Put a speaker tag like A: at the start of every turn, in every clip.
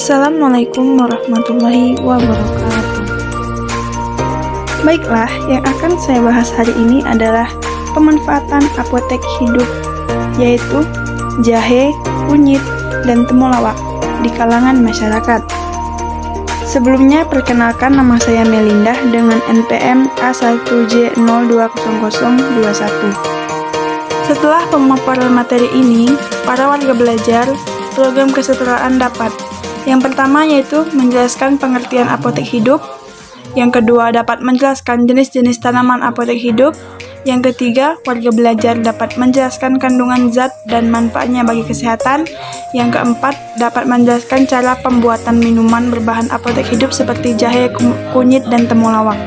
A: Assalamualaikum warahmatullahi wabarakatuh. Baiklah, yang akan saya bahas hari ini adalah pemanfaatan apotek hidup, yaitu jahe, kunyit, dan temulawak di kalangan masyarakat. Sebelumnya, perkenalkan, nama saya Melinda dengan NPM A1J020021. Setelah pemaparan materi ini, para warga belajar program kesetaraan dapat yang pertama yaitu menjelaskan pengertian apotek hidup, yang kedua dapat menjelaskan jenis-jenis tanaman apotek hidup, yang ketiga warga belajar dapat menjelaskan kandungan zat dan manfaatnya bagi kesehatan, yang keempat dapat menjelaskan cara pembuatan minuman berbahan apotek hidup seperti jahe, kunyit, dan temulawak.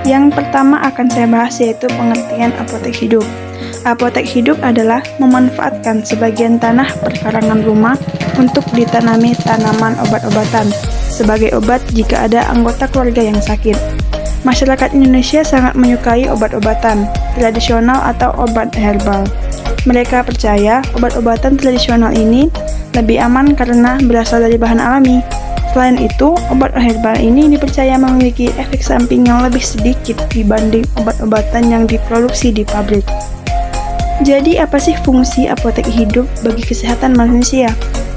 A: Yang pertama akan saya bahas yaitu pengertian apotek hidup. Apotek hidup adalah memanfaatkan sebagian tanah perkarangan rumah untuk ditanami tanaman obat-obatan sebagai obat jika ada anggota keluarga yang sakit. Masyarakat Indonesia sangat menyukai obat-obatan tradisional atau obat herbal. Mereka percaya obat-obatan tradisional ini lebih aman karena berasal dari bahan alami. Selain itu, obat herbal ini dipercaya memiliki efek samping yang lebih sedikit dibanding obat-obatan yang diproduksi di pabrik. Jadi, apa sih fungsi apotek hidup bagi kesehatan manusia?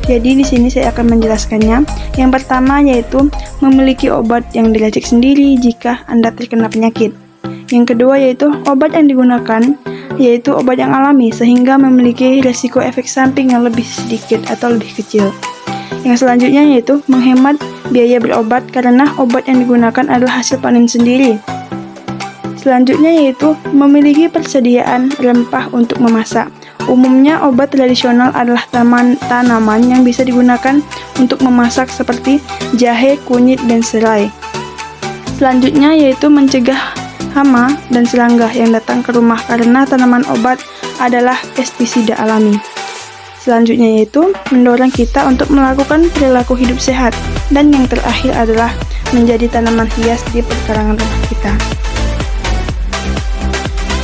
A: Jadi, di sini saya akan menjelaskannya. Yang pertama yaitu memiliki obat yang diracik sendiri jika Anda terkena penyakit. Yang kedua yaitu obat yang digunakan yaitu obat yang alami sehingga memiliki resiko efek samping yang lebih sedikit atau lebih kecil. Yang selanjutnya yaitu menghemat biaya berobat karena obat yang digunakan adalah hasil panen sendiri. Selanjutnya yaitu memiliki persediaan rempah untuk memasak. Umumnya obat tradisional adalah tanaman yang bisa digunakan untuk memasak seperti jahe, kunyit, dan serai. Selanjutnya yaitu mencegah hama dan serangga yang datang ke rumah karena tanaman obat adalah pestisida alami. Selanjutnya yaitu mendorong kita untuk melakukan perilaku hidup sehat. Dan yang terakhir adalah menjadi tanaman hias di perkarangan rumah kita.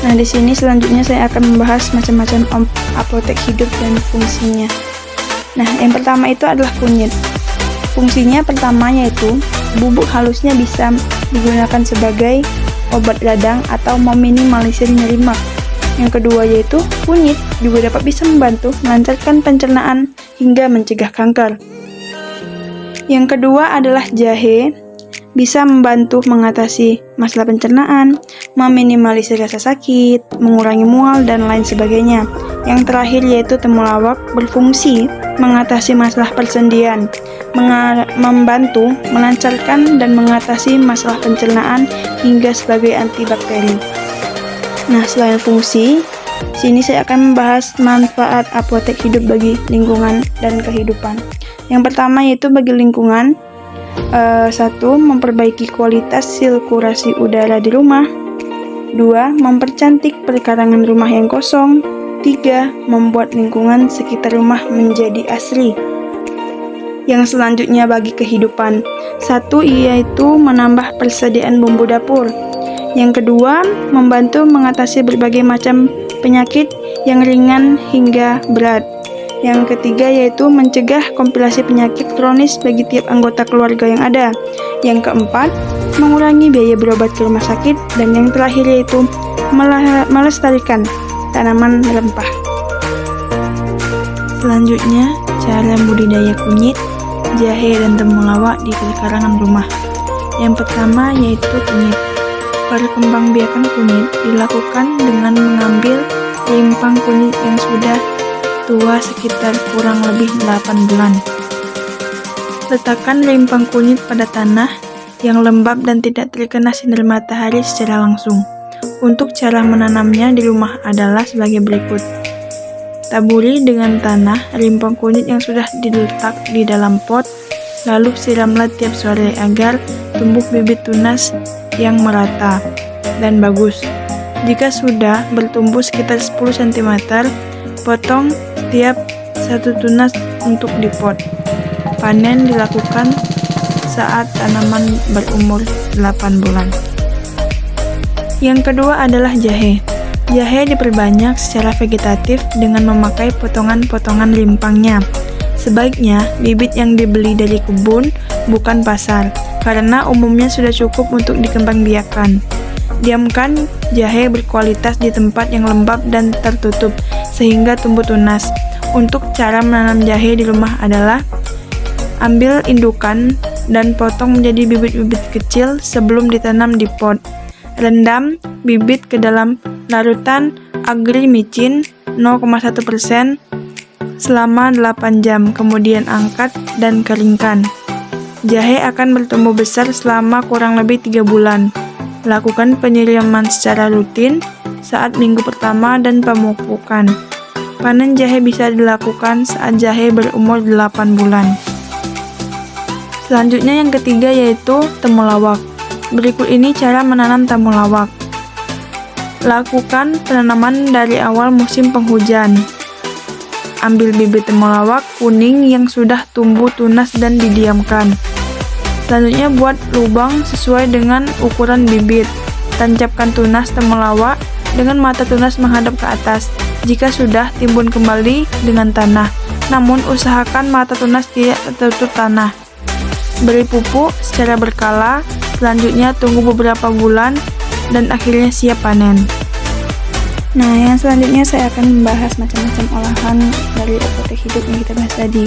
A: Nah, di sini selanjutnya saya akan membahas macam-macam apotek hidup dan fungsinya. Nah, yang pertama itu adalah kunyit. Fungsinya pertama yaitu bubuk halusnya bisa digunakan sebagai obat radang atau meminimalisir nyeri mak. Yang kedua yaitu kunyit juga dapat bisa membantu melancarkan pencernaan hingga mencegah kanker. Yang kedua adalah jahe, bisa membantu mengatasi masalah pencernaan, meminimalisir rasa sakit, mengurangi mual, dan lain sebagainya. Yang terakhir yaitu temulawak berfungsi mengatasi masalah persendian, membantu melancarkan dan mengatasi masalah pencernaan hingga sebagai antibakteri. Nah, selain fungsi, sini saya akan membahas manfaat apotek hidup bagi lingkungan dan kehidupan. Yang pertama yaitu bagi lingkungan. 1. Memperbaiki kualitas sirkulasi udara di rumah. 2. Mempercantik perkarangan rumah yang kosong. 3. Membuat lingkungan sekitar rumah menjadi asri. Yang selanjutnya bagi kehidupan. 1. Yaitu menambah persediaan bumbu dapur. Yang kedua, membantu mengatasi berbagai macam penyakit yang ringan hingga berat. Yang ketiga yaitu mencegah komplikasi penyakit kronis bagi tiap anggota keluarga yang ada. Yang keempat, mengurangi biaya berobat ke rumah sakit. Dan yang terakhir yaitu melestarikan tanaman rempah. Selanjutnya, cara budidaya kunyit, jahe, dan temulawak di perkarangan rumah. Yang pertama yaitu kunyit. Perkembangbiakan kunyit dilakukan dengan mengambil rimpang kunyit yang sudah tua sekitar kurang lebih 8 bulan. Letakkan rimpang kunyit pada tanah yang lembab dan tidak terkena sinar matahari secara langsung. Untuk cara menanamnya di rumah adalah sebagai berikut. Taburi dengan tanah rimpang kunyit yang sudah diletak di dalam pot, lalu siramlah tiap sore agar tumbuh bibit tunas yang merata dan bagus. Jika sudah bertumbuh sekitar 10 cm, potong setiap satu tunas untuk dipot. Panen dilakukan saat tanaman berumur 8 bulan. Yang kedua adalah jahe. Jahe diperbanyak secara vegetatif dengan memakai potongan-potongan rimpangnya. Sebaiknya bibit yang dibeli dari kebun, bukan pasar, karena umumnya sudah cukup untuk dikembangbiakkan. Diamkan jahe berkualitas di tempat yang lembab dan tertutup, sehingga tumbuh tunas. Untuk cara menanam jahe di rumah adalah ambil indukan dan potong menjadi bibit-bibit kecil sebelum ditanam di pot. Rendam bibit ke dalam larutan agrimicin 0,1% selama 8 jam, kemudian angkat dan keringkan. Jahe akan bertumbuh besar selama kurang lebih 3 bulan. Lakukan penyiraman secara rutin saat minggu pertama dan pemupukan. Panen jahe bisa dilakukan saat jahe berumur 8 bulan. Selanjutnya yang ketiga yaitu temulawak. Berikut ini cara menanam temulawak. Lakukan penanaman dari awal musim penghujan. Ambil bibit temulawak kuning yang sudah tumbuh tunas dan didiamkan. Selanjutnya buat lubang sesuai dengan ukuran bibit. Tancapkan tunas temulawak dengan mata tunas menghadap ke atas. Jika sudah, timbun kembali dengan tanah. Namun usahakan mata tunas tidak tertutup tanah. Beri pupuk secara berkala. Selanjutnya tunggu beberapa bulan dan akhirnya siap panen. Nah, yang selanjutnya saya akan membahas macam-macam olahan dari apotek hidup yang kita bahas tadi.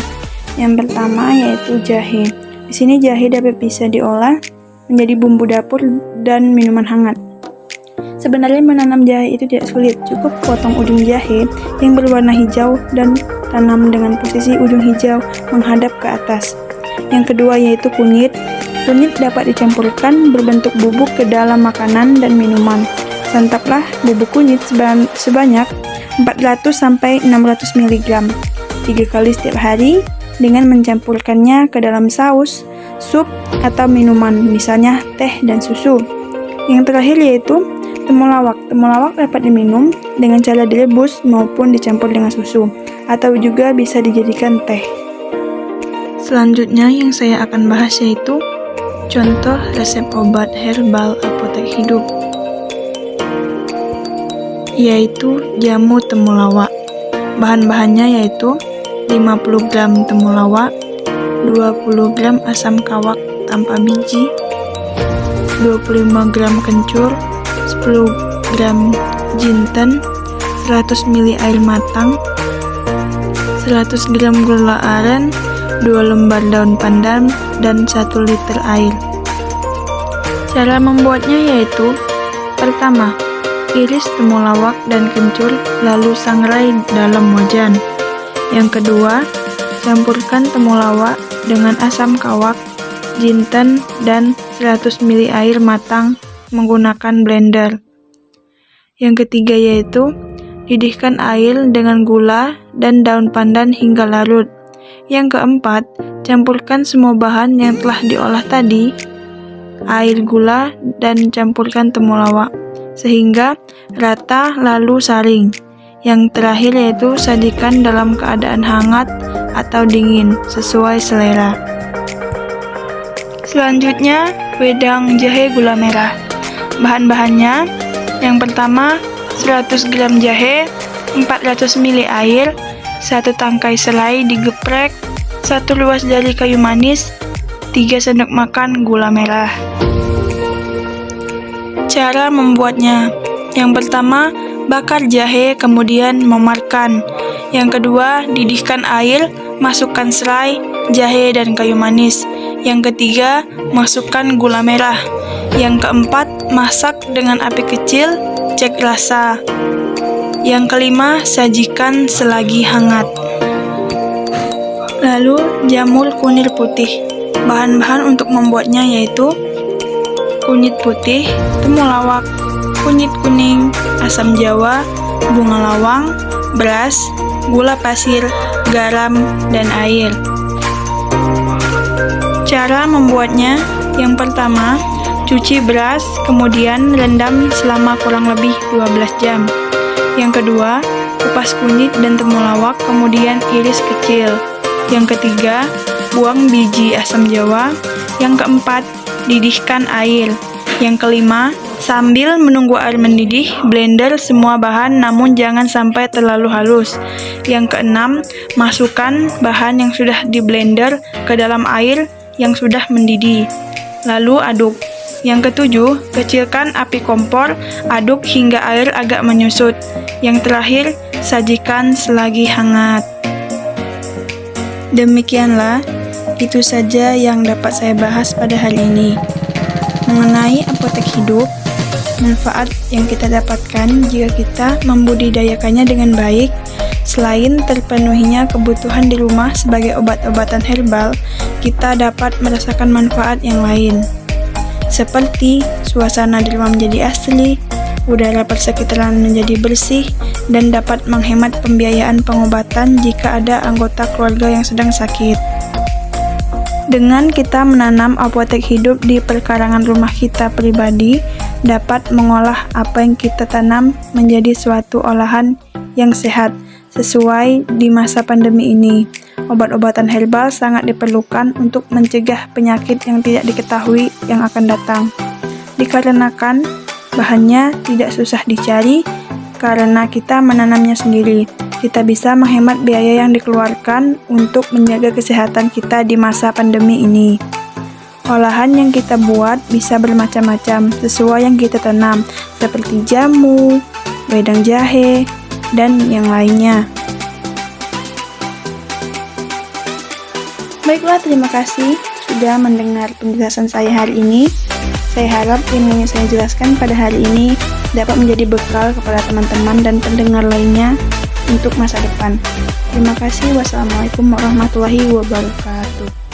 A: Yang pertama yaitu jahe. Di sini jahe dapat bisa diolah menjadi bumbu dapur dan minuman hangat. Sebenarnya menanam jahe itu tidak sulit, cukup potong ujung jahe yang berwarna hijau dan tanam dengan posisi ujung hijau menghadap ke atas. Yang kedua yaitu kunyit. Kunyit dapat dicampurkan berbentuk bubuk ke dalam makanan dan minuman. Santaplah bubuk kunyit sebanyak 400-600 mg 3 kali setiap hari dengan mencampurkannya ke dalam saus, sup, atau minuman, misalnya teh dan susu. Yang terakhir yaitu temulawak. Temulawak dapat diminum dengan cara direbus maupun dicampur dengan susu, atau juga bisa dijadikan teh. Selanjutnya yang saya akan bahas yaitu contoh resep obat herbal apotek hidup, yaitu jamu temulawak. Bahan-bahannya yaitu 50 gram temulawak, 20 gram asam kawak tanpa biji, 25 gram kencur, 10 gram jinten, 100 ml air matang, 100 gram gula aren, 2 lembar daun pandan, dan 1 liter air. Cara membuatnya yaitu: pertama, iris temulawak dan kencur lalu sangrai dalam wajan. Yang kedua, campurkan temulawak dengan asam kawak, jinten, dan 100 ml air matang menggunakan blender. Yang ketiga yaitu didihkan air dengan gula dan daun pandan hingga larut. Yang keempat, campurkan semua bahan yang telah diolah tadi, air, gula, dan campurkan temulawak sehingga rata lalu saring. Yang terakhir yaitu sajikan dalam keadaan hangat atau dingin sesuai selera. Selanjutnya, wedang jahe gula merah. Bahan-bahannya, yang pertama 100 gram jahe, 400 ml air, 1 tangkai selai digeprek, 1 ruas jari kayu manis, 3 sendok makan gula merah. Cara membuatnya: yang pertama, bakar jahe kemudian memarkan. Yang kedua, didihkan air, masukkan selai, jahe, dan kayu manis. Yang ketiga, masukkan gula merah. Yang keempat, masak dengan api kecil, cek rasa. Yang kelima, sajikan selagi hangat. Lalu, jamur kunir putih. Bahan-bahan untuk membuatnya yaitu kunyit putih, temulawak, kunyit kuning, asam jawa, bunga lawang, beras, gula pasir, garam, dan air. Cara membuatnya: yang pertama, cuci beras, kemudian rendam selama kurang lebih 12 jam. Yang kedua, kupas kunyit dan temulawak, kemudian iris kecil. Yang ketiga, buang biji asam jawa. Yang keempat, didihkan air. Yang kelima, sambil menunggu air mendidih, blender semua bahan namun jangan sampai terlalu halus. Yang keenam, masukkan bahan yang sudah di blender ke dalam air yang sudah mendidih. Lalu aduk. Yang ketujuh, kecilkan api kompor, aduk hingga air agak menyusut. Yang terakhir, sajikan selagi hangat. Demikianlah, itu saja yang dapat saya bahas pada hari ini. Mengenai apotek hidup, manfaat yang kita dapatkan jika kita membudidayakannya dengan baik, selain terpenuhinya kebutuhan di rumah sebagai obat-obatan herbal, kita dapat merasakan manfaat yang lain. Seperti suasana di rumah menjadi asli, udara persekitaran menjadi bersih, dan dapat menghemat pembiayaan pengobatan jika ada anggota keluarga yang sedang sakit. Dengan kita menanam apotek hidup di perkarangan rumah kita pribadi, dapat mengolah apa yang kita tanam menjadi suatu olahan yang sehat, sesuai di masa pandemi ini. Obat-obatan herbal sangat diperlukan untuk mencegah penyakit yang tidak diketahui yang akan datang. Dikarenakan bahannya tidak susah dicari, karena kita menanamnya sendiri. Kita bisa menghemat biaya yang dikeluarkan untuk menjaga kesehatan kita di masa pandemi ini. Olahan yang kita buat bisa bermacam-macam sesuai yang kita tanam, seperti jamu, wedang jahe, dan yang lainnya. Baiklah, terima kasih sudah mendengar penjelasan saya hari ini. Saya harap ilmu yang saya jelaskan pada hari ini dapat menjadi bekal kepada teman-teman dan pendengar lainnya untuk masa depan. Terima kasih. Wassalamualaikum warahmatullahi wabarakatuh.